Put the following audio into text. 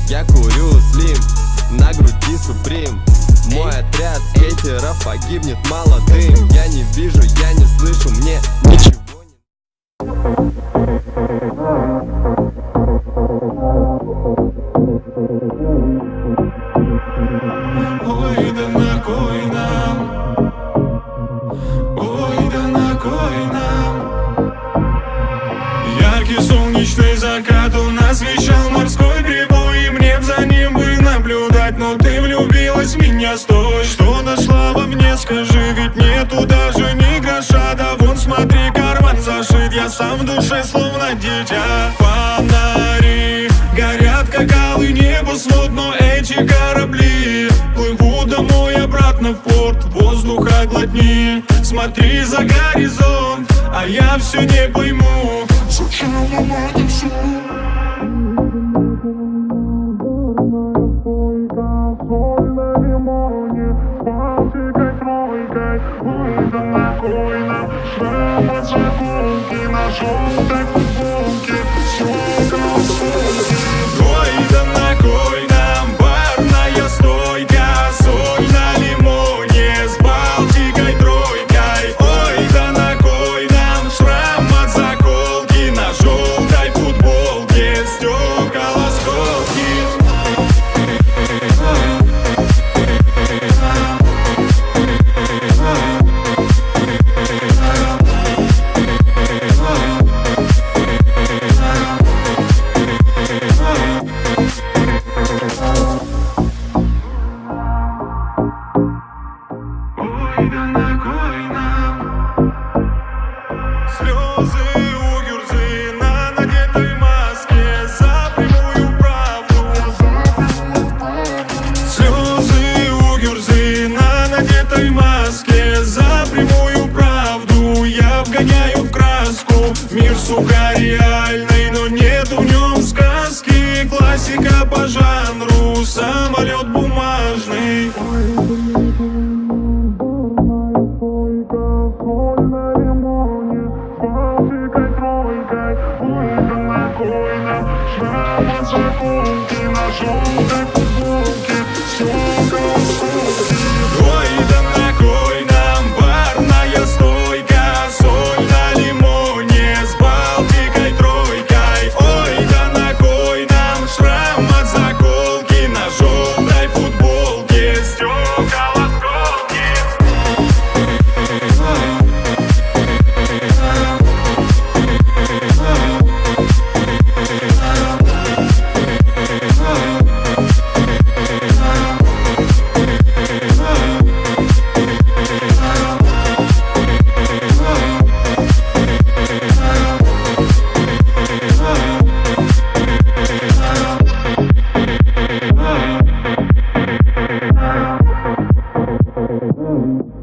Я курю слим, на груди суприм. Мой отряд скейтеров погибнет молодым. Я не вижу, я не слышу, мне ничего не... Ой, да на кой нам? Ой, да на кой нам? Яркий солнечный закат у нас вещал морской прибой, и мне б за ним бы наблюдать. Но ты влюбилась в меня, стой. Что нашла во мне, скажи, ведь нету даже ни гроша. Да вон смотри, карман зашит, я сам в душе словно дитя. Фонари горят, как алый небосвод, но эти корабли плывут домой обратно в порт. Воздуха глотни, смотри за горизонт, а я все не пойму, зачем нам это все? Соль на лимоне, палкой тройкой. Ой, да на кой нам? Шрам от заколки на желтой футболке. Все кроссовки. Ой, да на кой нам? Барная стойка, соль на лимоне с Балтикой тройкой. Ой, да на кой нам? Шрам от заколки на желтой футболке. Стекол осколки. Ой, да на кой нам? Слезы у Гюрзы на надетой маске за прямую правду. Слезы у Гюрзы на надетой маске за прямую правду. Я вгоняю в краску мир, сука, реальный, но нету в нем сказки. Классика по жанру, самолет бумажный. Шрам от заколки на желтой футболке. Стекол осколки. Ой, да на кой нам? Барная стойка, соль на лимоне с Балтикой тройкой. Ой, да на кой нам? Шрам от заколки на желтой футболке. Стекол осколки. Oh,